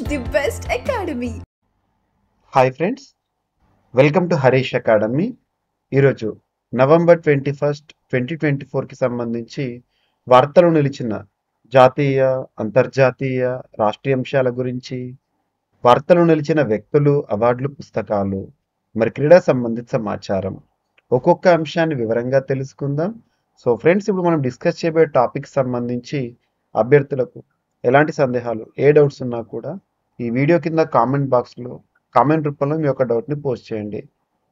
the best academy. Hi friends, welcome to Harish academy. ఈరోజు November 21, 2024కి సంబంధించి వార్తలు నిలిచిన జాతీయ, అంతర్జాతీయ, రాష్ట్రీయ అంశాల గురించి, వార్తలు నిలిచిన వ్యక్తులు, అవార్డులు, పుస్తకాలు, మరి క్రీడా సంబంధిత సమాచారం, ఒక్కొక్క అంశాన్ని వివరంగా తెలుసుకుందాం. సో ఫ్రెండ్స్, ఇప్పుడు మనం డిస్కస్ చేయబోయే టాపిక్ సంబంధించి అభ్యర్థులకు ఎలాంటి సందేహాలు, ఏ డౌట్స్ ఉన్నా కూడా ఈ వీడియో కింద కామెంట్ బాక్స్లో కామెంట్ రూపంలో మీ యొక్క డౌట్ని పోస్ట్ చేయండి.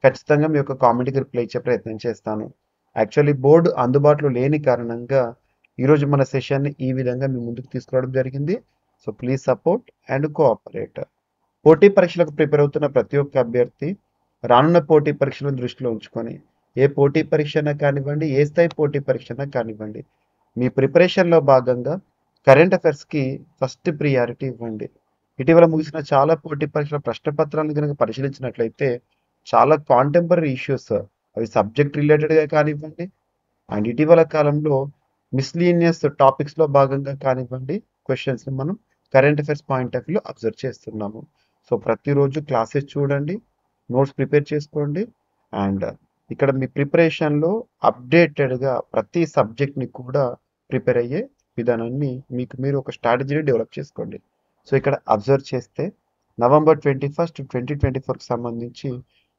ఖచ్చితంగా మీ యొక్క కామెంట్కి రిప్లై ఇచ్చే ప్రయత్నం చేస్తాను. యాక్చువల్లీ బోర్డు అందుబాటులో లేని కారణంగా ఈరోజు మన సెషన్ని ఈ విధంగా మీ ముందుకు తీసుకురావడం జరిగింది. So please support and cooperate. పోటీ పరీక్షలకు ప్రిపేర్ అవుతున్న ప్రతి ఒక్క అభ్యర్థి రానున్న పోటీ పరీక్షలను దృష్టిలో ఉంచుకొని ఏ పోటీ పరీక్ష అయినా కానివ్వండి, ఏ స్థాయి పోటీ పరీక్ష అయినా కానివ్వండి, మీ ప్రిపరేషన్లో భాగంగా కరెంట్ అఫైర్స్కి ఫస్ట్ ప్రియారిటీ ఇవ్వండి. ఇటీవల ముగిసిన చాలా పోటీ పరీక్షల ప్రశ్నపత్రాలను కనుక పరిశీలించినట్లయితే చాలా కాంటెంపరీ ఇష్యూస్, అవి సబ్జెక్ట్ రిలేటెడ్గా కానివ్వండి, అండ్ ఇటీవల కాలంలో మిస్లీనియస్ టాపిక్స్లో భాగంగా కానివ్వండి, క్వశ్చన్స్ని మనం కరెంట్ అఫైర్స్ పాయింట్ ఆఫ్ వ్యూలో అబ్జర్వ్ చేస్తున్నాము. సో ప్రతిరోజు క్లాసెస్ చూడండి, నోట్స్ ప్రిపేర్ చేసుకోండి, అండ్ ఇక్కడ మీ ప్రిపరేషన్లో అప్డేటెడ్గా ప్రతి సబ్జెక్ట్ని కూడా ప్రిపేర్ అయ్యే విధానాన్ని మీకు మీరు ఒక స్ట్రాటజీని డెవలప్ చేసుకోండి. సో ఇక్కడ అబ్జర్వ్ చేస్తే నవంబర్ 21, 2024కి సంబంధించి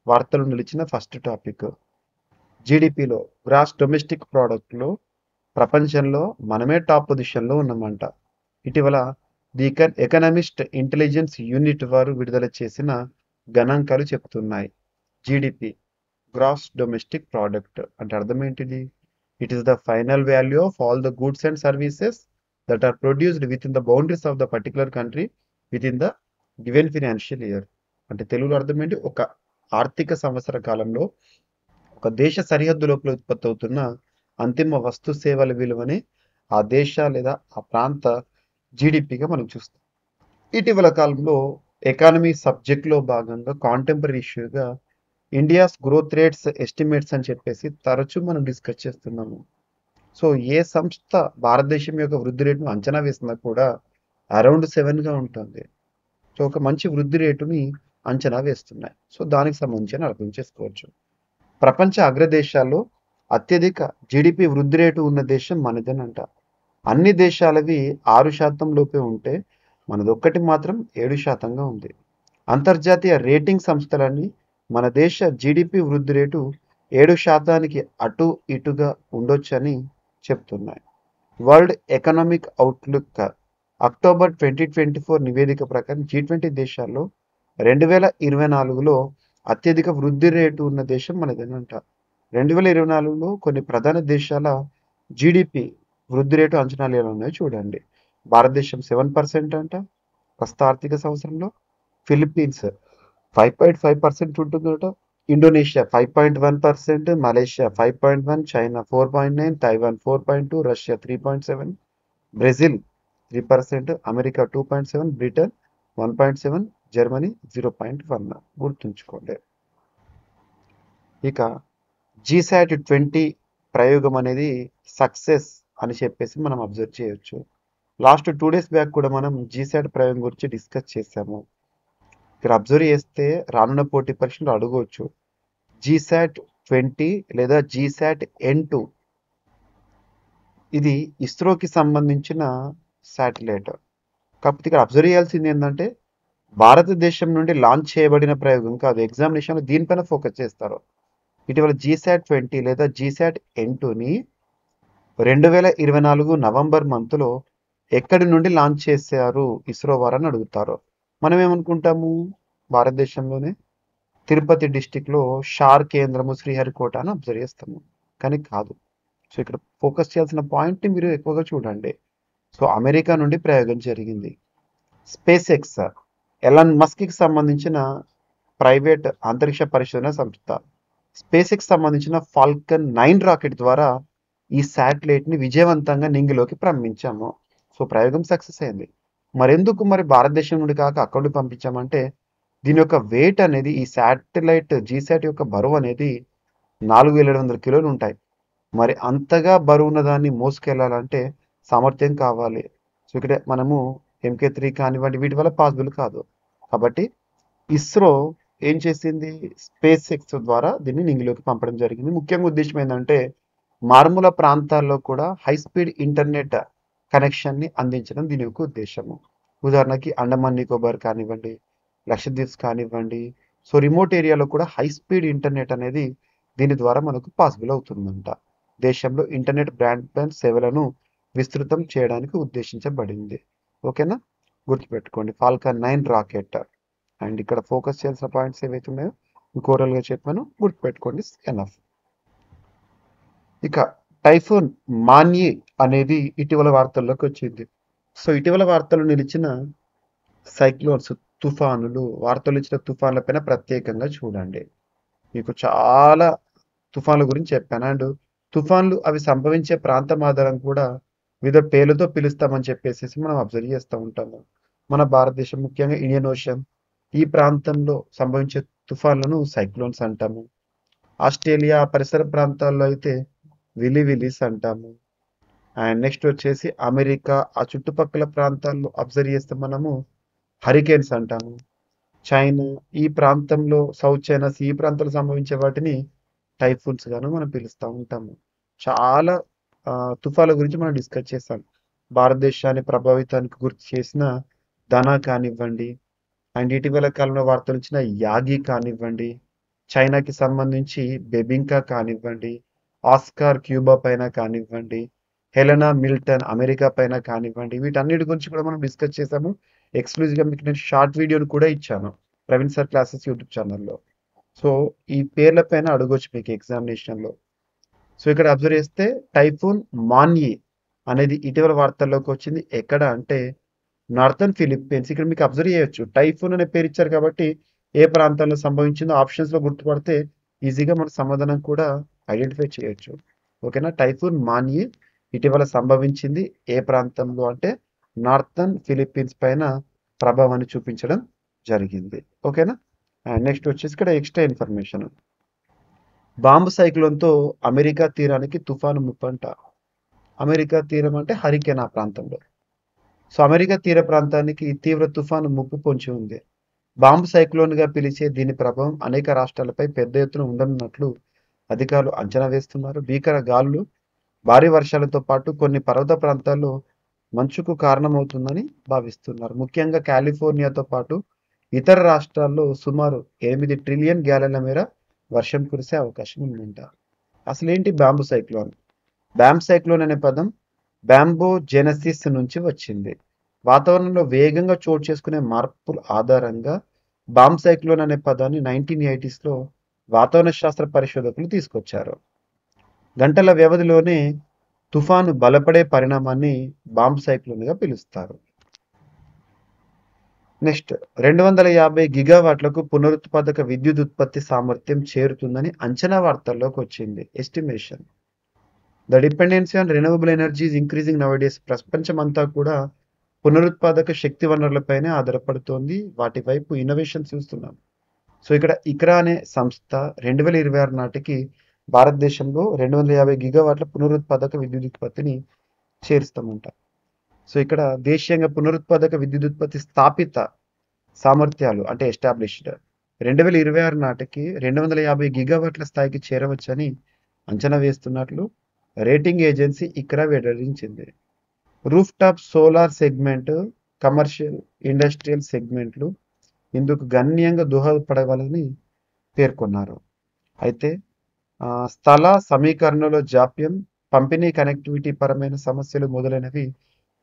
వార్తలు నిలిచిన ఫస్ట్ టాపిక్, జీడిపిలో గ్రాస్ డొమెస్టిక్ ప్రోడక్ట్లో ప్రపంచంలో మనమే టాప్ పొజిషన్లో ఉన్నామంట. ఇటీవల ది ఎకనామిస్ట్ ఇంటెలిజెన్స్ యూనిట్ వారు విడుదల చేసిన గణాంకాలు చెప్తున్నాయి. జీడిపి, గ్రాస్ డొమెస్టిక్ ప్రోడక్ట్ అంటే అర్థం ఏంటిది? It is the final value of all the goods and services that are produced with in the boundaries of the particular country with in the given financial year. అంటే తెలుగులో అర్థం ఏంటి? ఒక ఆర్థిక సంవత్సర కాలంలో ఒక దేశ సరిహద్దు లోపల ఉత్పత్తి అవుతున్న అంతిమ వస్తు సేవల విలువని ఆ దేశ లేదా ఆ ప్రాంత జీడిపిగా మనం చూస్తాం. ఇటీవల కాలంలో ఎకానమీ సబ్జెక్ట్లో భాగంగా కాంటెంపరీ ఇష్యూగా ఇండియాస్ గ్రోత్ రేట్స్ ఎస్టిమేట్స్ అని చెప్పేసి తరచూ మనం డిస్కస్ చేస్తున్నాము. సో ఏ సంస్థ భారతదేశం యొక్క వృద్ధి రేటును అంచనా వేసినా కూడా అరౌండ్ 7గా ఉంటుంది. సో ఒక మంచి వృద్ధి రేటుని అంచనా వేస్తున్నాయి. సో దానికి సంబంధించి అర్థం చేసుకోవచ్చు. ప్రపంచ అగ్రదేశాల్లో అత్యధిక జీడిపి వృద్ధి రేటు ఉన్న దేశం మనదేనంట. అన్ని దేశాలవి 6% లోపే ఉంటే మనది ఒక్కటి మాత్రం 7%గా ఉంది. అంతర్జాతీయ రేటింగ్ సంస్థలన్నీ మన దేశ జీడిపి వృద్ధి రేటు 7% అటు ఇటుగా ఉండొచ్చని చెప్తున్నాయి. వరల్డ్ ఎకనామిక్ అవుట్లుక్ అక్టోబర్ 2024 నివేదిక ప్రకారం G20 దేశాల్లో 2024లో అత్యధిక వృద్ధి రేటు ఉన్న దేశం మనదేనంట. 2024లో కొన్ని ప్రధాన దేశాల జీడిపి వృద్ధి రేటు అంచనాలు ఎలా ఉన్నాయో చూడండి. భారతదేశం 7% అంట ప్రస్తుత ఆర్థిక సంవత్సరంలో, ఫిలిప్పీన్స్ 5.5% ఉంటుందట, Indonesia 5.1%, Malaysia 5.1%, China 4.9%, Taiwan 4.2%, Russia 3.7%, Brazil 3%, America 2.7%, Britain 1.7%, Germany 0.1%. గుర్తుంచుకోండి. ఇక జీసాట్ 20 ప్రయోగం అనేది సక్సెస్ అని చెప్పేసి మనం అబ్జర్వ్ చేయొచ్చు. లాస్ట్ 2 days బ్యాక్ కూడా మనం జీసాట్ ప్రయోగం గురించి డిస్కస్ చేసాము. ఇక్కడ అబ్జర్వ్ చేస్తే రానున్న పోటీ పరీక్షలు అడగవచ్చు. జీసాట్ 20 లేదా జీసాట్ N2 ఇది ఇస్రోకి సంబంధించిన శాటిలైట్. కాకపోతే ఇక్కడ అబ్జర్వ్ చేయాల్సింది ఏంటంటే భారతదేశం నుండి లాంచ్ చేయబడిన ప్రయోగం కాదు. ఎగ్జామినేషన్లో దీనిపైన ఫోకస్ చేస్తారు. ఇటీవల జీసాట్ 20 లేదా జీసాట్ N2ని 2024 నవంబర్ మంత్లో ఎక్కడి నుండి లాంచ్ చేశారు ఇస్రో వారని అడుగుతారు. మనం ఏమనుకుంటాము? భారతదేశంలోనే తిరుపతి డిస్టిక్లో షార్ కేంద్రము, శ్రీహరికోట అని అబ్జర్వ్ చేస్తాము. కానీ కాదు. సో ఇక్కడ ఫోకస్ చేయాల్సిన పాయింట్ని మీరు ఎక్కువగా చూడండి. సో అమెరికా నుండి ప్రయోగం జరిగింది. స్పేస్ ఎక్స్, ఎలాన్ మస్క్కి సంబంధించిన ప్రైవేట్ అంతరిక్ష పరిశోధన సంస్థ. స్పేస్ ఎక్స్ సంబంధించిన ఫాల్కన్ 9 రాకెట్ ద్వారా ఈ శాటిలైట్ని విజయవంతంగా నింగిలోకి పంపించాము. సో ప్రయోగం సక్సెస్ అయింది. మరెందుకు భారతదేశం నుండి కాక అక్కడ నుండి పంపించామంటే దీని యొక్క వెయిట్ అనేది, ఈ శాటిలైట్ జీసాట్ యొక్క బరువు అనేది 4700 కిలోలు ఉంటాయి. మరి అంతగా బరువు ఉన్న దాన్ని మోసుకెళ్ళాలంటే సామర్థ్యం కావాలి. సో ఇక్కడ మనము MK3 కానివ్వండి, వీటి వల్ల పాసిబుల్ కాదు. కాబట్టి ఇస్రో ఏం చేసింది, స్పేస్ ఎక్స్ ద్వారా దీన్ని నింగిలోకి పంపడం జరిగింది. ముఖ్యంగా ఉద్దేశం ఏంటంటే మారుమూల ప్రాంతాల్లో కూడా హై స్పీడ్ ఇంటర్నెట్ కనెక్షన్ని అందించడం దీని యొక్క ఉద్దేశము. ఉదాహరణకి అండమాన్ నికోబార్ కానివ్వండి, లక్షద్వీప్స్ కానివ్వండి, సో రిమోట్ ఏరియాలో కూడా హై స్పీడ్ ఇంటర్నెట్ అనేది దీని ద్వారా మనకు పాసిబుల్ అవుతుందంట. దేశంలో ఇంటర్నెట్ బ్రాడ్బ్యాండ్ సేవలను విస్తృతం చేయడానికి ఉద్దేశించబడింది. ఓకేనా, గుర్తుపెట్టుకోండి. Falcon 9 rocket. అండ్ ఇక్కడ ఫోకస్ చేయాల్సిన పాయింట్స్ ఏవైతే ఉన్నాయో ఓరల్గా చెప్పాను, గుర్తుపెట్టుకోండి, ఎనఫ్. ఇక టైఫూన్ మాన్యీ అనేది ఇటీవల వార్తల్లోకి వచ్చింది. సో ఇటీవల వార్తలు నిలిచిన సైక్లోన్స్, తుఫానులు, వార్తలు ఇచ్చిన తుఫాన్ల పైన ప్రత్యేకంగా చూడండి. మీకు చాలా తుఫాన్ల గురించి చెప్పాను. అండ్ తుఫాన్లు అవి సంభవించే ప్రాంతం ఆధారం కూడా వివిధ పేర్లతో పిలుస్తామని చెప్పేసి మనం అబ్జర్వ్ చేస్తూ ఉంటాము. మన భారతదేశం, ముఖ్యంగా ఇండియన్ ఓషన్, ఈ ప్రాంతంలో సంభవించే తుఫాన్లను సైక్లోన్స్ అంటాము. ఆస్ట్రేలియా పరిసర ప్రాంతాల్లో అయితే విలీస్ అంటాము. అండ్ నెక్స్ట్ వచ్చేసి అమెరికా ఆ చుట్టుపక్కల ప్రాంతాల్లో అబ్జర్వ్ చేస్తే మనము హరికేన్స్ అంటాము. చైనా ఈ ప్రాంతంలో, సౌత్ చైనా ఈ ప్రాంతంలో సంభవించే వాటిని టైఫూన్స్ గాను మనం పిలుస్తూ ఉంటాము. చాలా తుఫాన్ల గురించి మనం డిస్కస్ చేస్తాం. భారతదేశాన్ని ప్రభావితానికి గుర్తు చేసిన ధనా కానివ్వండి, అండ్ ఇటీవల కాలంలో వార్తలు ఇచ్చిన యాగి కానివ్వండి, చైనాకి సంబంధించి బెబింకా కానివ్వండి, ఆస్కార్ క్యూబా పైన కానివ్వండి, హెలెనా మిల్టన్ అమెరికా పైన కానివ్వండి, వీటన్నిటి గురించి కూడా మనం డిస్కస్ చేసాము. ఎక్స్క్లూజివ్గా మీకు నేను షార్ట్ వీడియోని కూడా ఇచ్చాను ప్రవీణ్ సార్ క్లాసెస్ యూట్యూబ్ ఛానల్లో. సో ఈ పేర్ల పైన అడగొచ్చు మీకు ఎగ్జామినేషన్లో. సో ఇక్కడ అబ్జర్వ్ చేస్తే టైఫూన్ మాన్యీ అనేది ఇటీవల వార్తల్లోకి వచ్చింది. ఎక్కడ అంటే నార్థన్ ఫిలిప్పీన్స్. ఇక్కడ మీకు అబ్జర్వ్ చేయొచ్చు, టైఫూన్ అనే పేరు ఇచ్చారు కాబట్టి ఏ ప్రాంతాల్లో సంభవించిందో ఆప్షన్స్లో గుర్తుపడితే ఈజీగా మన సమాధానం కూడా ఐడెంటిఫై చేయొచ్చు. ఓకేనా, టైఫూన్ మాన్యీ ఇటీవల సంభవించింది ఏ ప్రాంతంలో అంటే నార్థన్ ఫిలిప్పీన్స్ పైన ప్రభావాన్ని చూపించడం జరిగింది. ఓకేనా. అండ్ నెక్స్ట్ వచ్చేసి ఇక్కడ ఎక్స్ట్రా ఇన్ఫర్మేషన్, బాంబు సైక్లోన్తో అమెరికా తీరానికి తుఫాను ముప్పంట. అమెరికా తీరం అంటే హరికేన్ ఆ ప్రాంతంలో. సో అమెరికా తీర ప్రాంతానికి తీవ్ర తుఫాను ముప్పు పొంచి ఉంది. బాంబు సైక్లోన్గా పిలిచే దీని ప్రభావం అనేక రాష్ట్రాలపై పెద్ద ఎత్తున ఉండనున్నట్లు అధికారులు అంచనా వేస్తున్నారు. భీకర గాలులు, భారీ వర్షాలతో పాటు కొన్ని పర్వత ప్రాంతాల్లో మంచుకు కారణమవుతుందని భావిస్తున్నారు. ముఖ్యంగా కాలిఫోర్నియాతో పాటు ఇతర రాష్ట్రాల్లో సుమారు 8 ట్రిలియన్ గ్యాలన్ల మేర వర్షం కురిసే అవకాశం ఉందంట. అసలేంటి బాంబు సైక్లోన్? బాంబు సైక్లోన్ అనే పదం బ్యాంబో జెనసిస్ నుంచి వచ్చింది. వాతావరణంలో వేగంగా చోటు చేసుకునే మార్పుల ఆధారంగా బాంబు సైక్లోన్ అనే పదాన్ని 1980s వాతావరణ శాస్త్ర పరిశోధకులు తీసుకొచ్చారు. గంటల వ్యవధిలోనే తుఫాను బలపడే పరిణామాన్ని బాంబు సైక్లోన్గా పిలుస్తారు. నెక్స్ట్ 250 గిగావాట్లకు పునరుత్పాదక విద్యుత్ ఉత్పత్తి సామర్థ్యం చేరుతుందని అంచనా వార్తల్లోకి వచ్చింది. Estimation. The dependency on renewable energy is increasing nowadays. ప్రపంచమంతా కూడా పునరుత్పాదక శక్తి వనరులపైనే ఆధారపడుతోంది. వాటి వైపు ఇన్నోవేషన్ చూస్తున్నాం. సో ఇక్కడ ఇక్రా అనే సంస్థ 2026 నాటికి భారతదేశంలో 250 గిగావాట్ల పునరుత్పాదక విద్యుత్ ఉత్పత్తిని చేరుస్తామంట. సో ఇక్కడ దేశీయంగా పునరుత్పాదక విద్యుత్ ఉత్పత్తి స్థాపిత సామర్థ్యాలు అంటే ఎస్టాబ్లిష్డ్ 2026 నాటికి 250 గిగావాట్ల స్థాయికి చేరవచ్చని అంచనా వేస్తున్నట్లు రేటింగ్ ఏజెన్సీ ఇక్రా వెల్లడించింది. Roof top solar segment, commercial, industrial సెగ్మెంట్లు ఇందుకు గణనీయంగా దోహదపడగలని పేర్కొన్నారు. అయితే స్థల సమీకరణలో జాప్యం, పంపిణీ కనెక్టివిటీ పరమైన సమస్యలు మొదలైనవి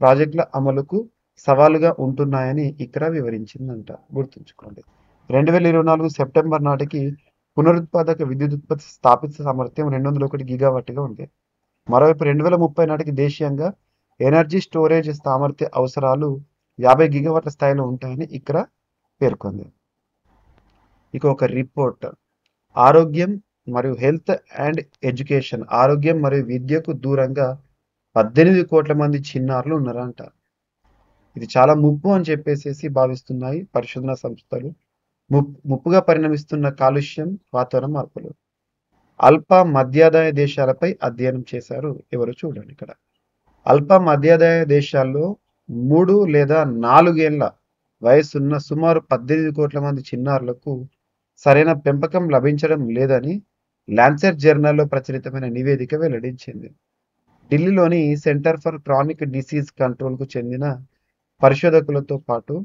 ప్రాజెక్టుల అమలుకు సవాలుగా ఉంటున్నాయని ఇక్రా వివరించిందంట. గుర్తుంచుకోండి, 2024 సెప్టెంబర్ నాటికి పునరుత్పాదక విద్యుత్ ఉత్పత్తి స్థాపిత సామర్థ్యం 201 గిగావాట్గా ఉంది. మరోవైపు 2030 నాటికి దేశీయంగా ఎనర్జీ స్టోరేజ్ సామర్థ్య అవసరాలు 50 గిగావాట్ల స్థాయిలో ఉంటాయని ఇక్రా పేర్కొంది. ఇక ఒక రిపోర్ట్, ఆరోగ్యం మరియు హెల్త్ అండ్ ఎడ్యుకేషన్, ఆరోగ్యం మరియు విద్యకు దూరంగా 18 కోట్ల మంది చిన్నారులు ఉన్నారంట. ఇది చాలా ముప్పు అని చెప్పేసి భావిస్తున్నాయి పరిశోధనా సంస్థలు. ముప్పుగా పరిణమిస్తున్న కాలుష్యం, వాతావరణ మార్పులు. అల్ప మధ్యాదాయ దేశాలపై అధ్యయనం చేశారు ఎవరు చూడండి. ఇక్కడ అల్ప మధ్యాదాయ దేశాల్లో 3 లేదా 4 ఏళ్ల వయసున్న సుమారు 18 కోట్ల మంది చిన్నారులకు సరైన పెంపకం లభించడం లేదని లాన్సెట్ జర్నల్లో ప్రచురితమైన నివేదిక వెల్లడించింది. ఢిల్లీలోని సెంటర్ ఫర్ క్రానిక్ డిసీజ్ కంట్రోల్కు చెందిన పరిశోధకులతో పాటు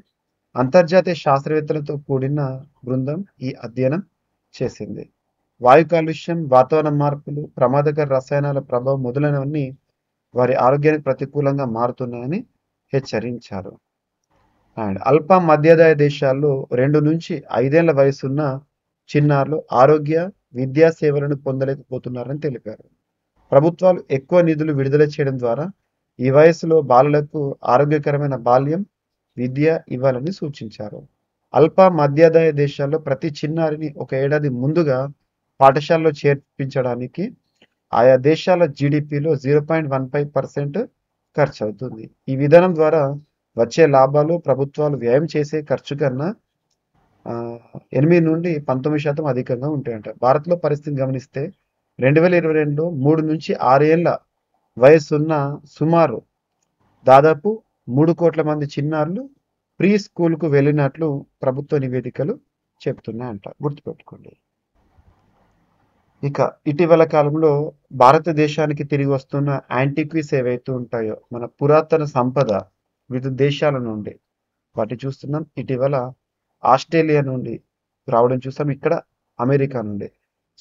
అంతర్జాతీయ శాస్త్రవేత్తలతో కూడిన బృందం ఈ అధ్యయనం చేసింది. వాయు కాలుష్యం, వాతావరణ మార్పులు, ప్రమాదకర రసాయనాల ప్రభావం మొదలైనవన్నీ వారి ఆరోగ్యానికి ప్రతికూలంగా మారుతున్నాయని హెచ్చరించారు. అండ్ అల్ప మధ్యాదాయ దేశాల్లో 2 నుంచి 5 ఏళ్ల వయసున్న చిన్నారులు ఆరోగ్య, విద్యా సేవలను పొందలేకపోతున్నారని తెలిపారు. ప్రభుత్వాలు ఎక్కువ నిధులు విడుదల చేయడం ద్వారా ఈ వయసులో బాలలకు ఆరోగ్యకరమైన బాల్యం, విద్య ఇవ్వాలని సూచించారు. అల్ప మధ్యాదాయ దేశాల్లో ప్రతి చిన్నారిని ఒక ఏడాది ముందుగా పాఠశాలలో చేర్పించడానికి ఆయా దేశాల జీడిపిలో 0.15% ఖర్చు అవుతుంది. ఈ విధానం ద్వారా వచ్చే లాభాలు ప్రభుత్వాలు వ్యయం చేసే ఖర్చు కన్నా 8 నుండి 19% అధికంగా ఉంటాయంట. భారత్లో పరిస్థితిని గమనిస్తే 2022 3 నుంచి 6 ఏళ్ల వయసున్న సుమారు దాదాపు 3 కోట్ల మంది చిన్నారులు ప్రీ స్కూల్కు వెళ్ళినట్లు ప్రభుత్వ నివేదికలు చెప్తున్నాయంట. గుర్తుపెట్టుకోండి. ఇక ఇటీవల కాలంలో భారతదేశానికి తిరిగి వస్తున్న యాంటిక్వీస్ ఏవైతే ఉంటాయో, మన పురాతన సంపద వివిధ దేశాల నుండి వాటి చూస్తున్నాం. ఇటీవల ఆస్ట్రేలియా నుండి రావడం చూస్తాం, ఇక్కడ అమెరికా నుండి.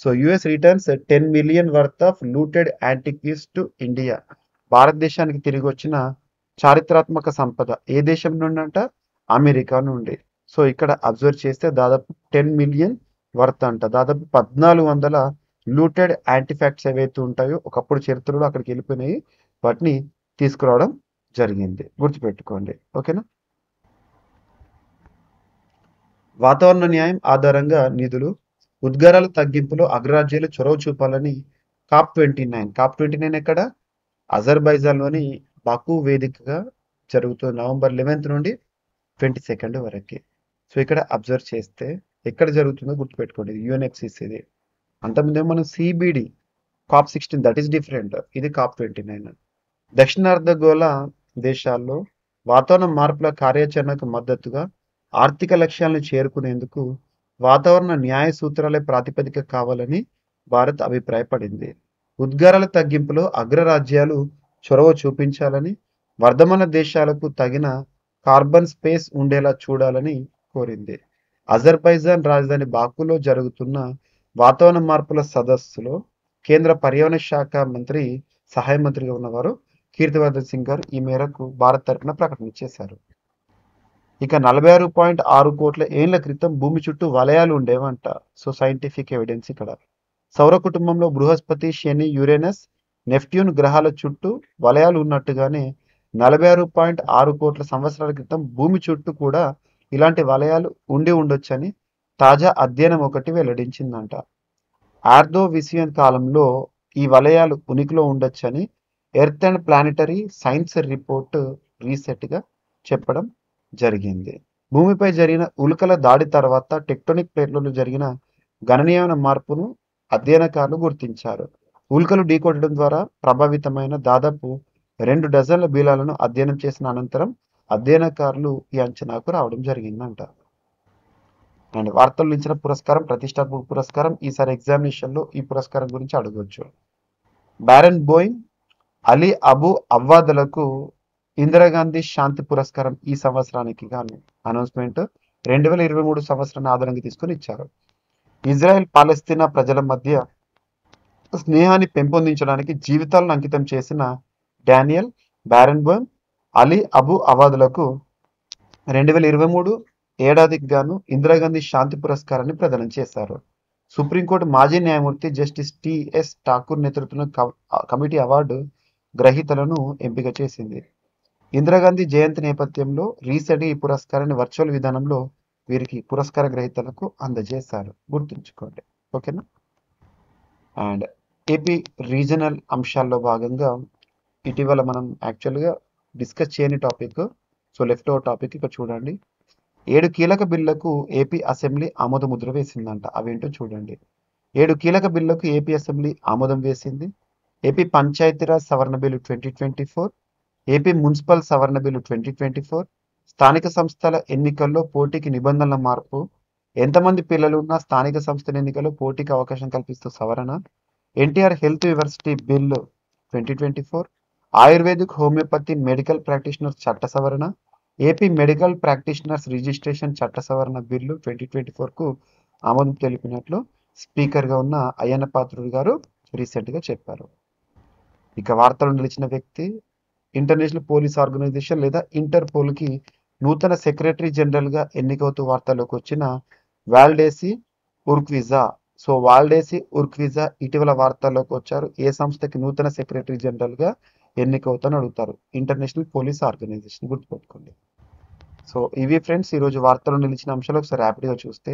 So US returns 10 million worth of looted antiquities to India. భారతదేశానికి తిరిగి వచ్చిన చారిత్రాత్మక సంపద ఏ దేశం నుండి అంట? అమెరికా నుండి. సో ఇక్కడ అబ్జర్వ్ చేస్తే దాదాపు 10 మిలియన్ వర్త్ అంట. దాదాపు 1400 లూటెడ్ యాంటిఫాక్ట్స్ ఏవైతే ఉంటాయో ఒకప్పుడు చరిత్రలో అక్కడికి వెళ్ళిపోయినాయి, వాటిని తీసుకురావడం జరిగింది. గుర్తుపెట్టుకోండి. ఓకేనా? వాతావరణ న్యాయం ఆధారంగా నిధులు, ఉద్గారాల తగ్గింపులో అగ్రరాజ్యాలు చొరవ చూపాలని COP29 ఎక్కడ? అజర్బైజాన్లోని బాకు వేదికగా జరుగుతుంది నవంబర్ 11 నుండి 22 వరకు. సో ఇక్కడ అబ్జర్వ్ చేస్తే ఎక్కడ జరుగుతుందో గుర్తుపెట్టుకోండి. UNFCCది. అంతకుముందే మనం CBD COP16, that is different. ఇది COP29. దక్షిణార్ధగోళ దేశాల్లో వాతావరణ మార్పుల కార్యాచరణకు మద్దతుగా ఆర్థిక లక్ష్యాలను చేరుకునేందుకు వాతావరణ న్యాయ సూత్రాలే ప్రాతిపదిక కావాలని భారత్ అభిప్రాయపడింది. ఉద్గారాల తగ్గింపులో అగ్రరాజ్యాలు చొరవ చూపించాలని, వర్ధమాన దేశాలకు తగిన కార్బన్ స్పేస్ ఉండేలా చూడాలని కోరింది. అజర్బైజాన్ రాజధాని బాకులో జరుగుతున్న వాతావరణ మార్పుల సదస్సులో కేంద్ర పర్యావరణ శాఖ మంత్రి సహాయ మంత్రిగా ఉన్నవారు కీర్తివర్ధన్ సింగ్ గారు ఈ మేరకు భారత్ తరపున ప్రకటన చేశారు. ఇక 46.6 కోట్ల ఏళ్ల క్రితం భూమి చుట్టూ వలయాలు ఉండేవంట. సో సైంటిఫిక్ ఎవిడెన్స్ ఇక్కడ. సౌర కుటుంబంలో బృహస్పతి, శని, యురేనస్, నెప్ట్యూన్ గ్రహాల చుట్టూ వలయాలు ఉన్నట్టుగానే 46.6 కోట్ల సంవత్సరాల క్రితం భూమి చుట్టూ కూడా ఇలాంటి వలయాలు ఉండి ఉండొచ్చని తాజా అధ్యయనం ఒకటి వెల్లడించిందంట. ఆర్థోవిసియన్ కాలంలో ఈ వలయాలు ఉనికిలో ఉండొచ్చని earth and planetary science report రీసెంట్గా చెప్పడం జరిగింది. భూమిపై జరిగిన ఉల్కల దాడి తర్వాత టెక్టోనిక్ ప్లేట్లలో జరిగిన గణనీయమైన మార్పును అధ్యయనకారులు గుర్తించారు. ఉల్కలు ఢీకొట్టడం ద్వారా ప్రభావితమైన దాదాపు 2 డజన్ల బీలాలను అధ్యయనం చేసిన అనంతరం అధ్యయనకారులు ఈ అంచనాకు రావడం జరిగిందంట. అండ్ వార్తల్లో ఇచ్చిన పురస్కారం ప్రతిష్టాత్మక పురస్కారం. ఈసారి ఎగ్జామినేషన్లో ఈ పురస్కారం గురించి అడగవచ్చు. బ్యారన్ బోయిన్, అలీ అబు అవ్వాద్లకు ఇందిరాగాంధీ శాంతి పురస్కారం ఈ సంవత్సరానికి గాను అనౌన్స్మెంట్ 2023 సంవత్సరాన్ని ఆధారంగా తీసుకుని ఇచ్చారు. ఇజ్రాయెల్ పాలస్తీనా ప్రజల మధ్య స్నేహాన్ని పెంపొందించడానికి జీవితాలను అంకితం చేసిన డానియల్ బారెన్బోయిమ్, అలీ అబు అవాద్లకు 2023 ఏడాదికి గాను ఇందిరాగాంధీ శాంతి పురస్కారాన్ని ప్రదానం చేశారు. సుప్రీంకోర్టు మాజీ న్యాయమూర్తి జస్టిస్ టిఎస్ ఠాకూర్ నేతృత్వంలో కమిటీ అవార్డు గ్రహీతలను ఎంపిక చేసింది. ఇందిరాగాంధీ జయంతి నేపథ్యంలో రీసెంట్గా ఈ పురస్కారాన్ని వర్చువల్ విధానంలో వీరికి పురస్కార గ్రహీతలకు అందజేశారు. గుర్తుంచుకోండి. ఓకేనా? అండ్ ఏపీ రీజనల్ అంశాల్లో భాగంగా ఇటీవల మనం యాక్చువల్గా డిస్కస్ చేయని topic, so left over topic ఇక్కడ చూడండి. 7 కీలక బిల్లులకు ఏపీ అసెంబ్లీ ఆమోద ముద్ర వేసిందంట. అవేంటో చూడండి. 7 కీలక బిల్లులకు ఏపీ అసెంబ్లీ ఆమోదం వేసింది. ఏపీ పంచాయతీరాజ్ సవరణ బిల్లు 2024, ఏపీ మున్సిపల్ సవరణ బిల్లు 2024, స్థానిక సంస్థల ఎన్నికల్లో పోటీకి నిబంధనల మార్పు, ఎంతమంది పిల్లలు ఉన్న స్థానిక సంస్థల ఎన్నికల్లో పోటీకి అవకాశం కల్పిస్తూ సవరణ, NTR health university bill 2024, ayurvedic homeopathy medical practitioners చట్ట సవరణ, ఏపీ మెడికల్ ప్రాక్టీషనర్స్ రిజిస్ట్రేషన్ చట్ట సవరణ బిల్లు 2024కు ఆమోదం తెలిపినట్లు స్పీకర్గా ఉన్న అయ్యన్న పాత్రుడు గారు రీసెంట్గా చెప్పారు. ఇక వార్తలు నిలిచిన వ్యక్తి ఇంటర్నేషనల్ పోలీస్ ఆర్గనైజేషన్ లేదా ఇంటర్పోల్కి నూతన సెక్రటరీ జనరల్గా ఎన్నికవుతూ వార్తల్లోకి వచ్చిన వాల్డేసి ఉర్క్విజా. సో వాల్డేసి ఉర్క్విజా ఇటీవల వార్తల్లోకి వచ్చారు. ఏ సంస్థకి నూతన సెక్రటరీ జనరల్గా ఎన్నికవుతాను అడుగుతారు. ఇంటర్నేషనల్ పోలీస్ ఆర్గనైజేషన్, గుర్తుపెట్టుకోండి. సో ఇవి ఫ్రెండ్స్ ఈరోజు వార్తలు నిలిచిన అంశాలు. ఒకసారి ర్యాపిడ్గా చూస్తే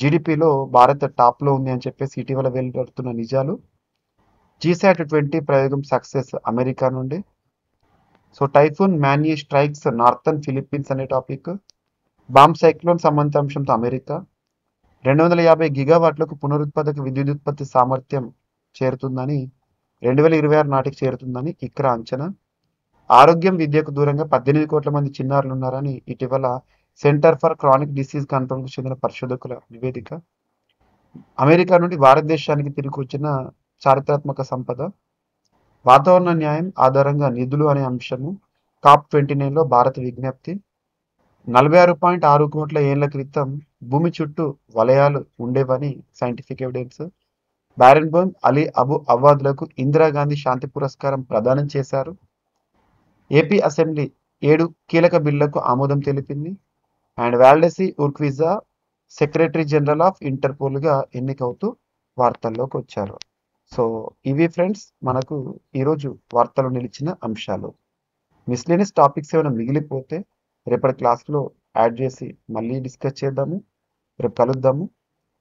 జీడిపిలో భారత్ టాప్లో ఉంది అని చెప్పేసి ఇటీవల వెలువడుతున్న నిజాలు. GSAT-20 ప్రయోగం సక్సెస్ అమెరికా నుండి. So typhoon Manyi strikes northern Philippines అనే టాపిక్. బాంబ్ సైక్లోన్ సంబంధిత అంశంతో అమెరికా 250 గిగావాట్లకు పునరుత్పాదక విద్యుదుత్పత్తి సామర్థ్యం చేరుతుందని 2026 నాటికి చేరుతుందని ఇక్రా అంచనా. ఆరోగ్యం విద్యకు దూరంగా 18 కోట్ల మంది చిన్నారులు ఉన్నారని ఇటీవల సెంటర్ ఫర్ క్రానిక్ డిసీజ్ కంట్రోల్కు చెందిన పరిశోధకుల నివేదిక. అమెరికా నుండి భారతదేశానికి తిరిగి వచ్చిన చారిత్రాత్మక సంపద. వాతావరణ న్యాయం ఆధారంగా నిధులు అనే అంశము COP29లో భారత విజ్ఞప్తి. 46.6 కోట్ల ఏళ్ల క్రితం భూమి చుట్టూ వలయాలు ఉండేవని scientific evidence. Barenboim, Ali Abu అవాద్లకు ఇందిరాగాంధీ శాంతి పురస్కారం ప్రదానం చేశారు. ఏపీ అసెంబ్లీ 7 కీలక బిల్లులకు ఆమోదం తెలిపింది. అండ్ వాల్డేసి ఉర్క్విజా సెక్రటరీ జనరల్ ఆఫ్ ఇంటర్పోల్గా ఎన్నికవుతూ వార్తల్లోకి వచ్చారు. సో ఇవి ఫ్రెండ్స్ మనకు ఈరోజు వార్తలు నిలిచిన అంశాలు. మిస్లేనియస్ టాపిక్స్ ఏమైనా మిగిలిపోతే రేపటి క్లాస్లో యాడ్ చేసి మళ్ళీ డిస్కస్ చేద్దాము. రేపు కలుద్దాము.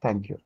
Thank you.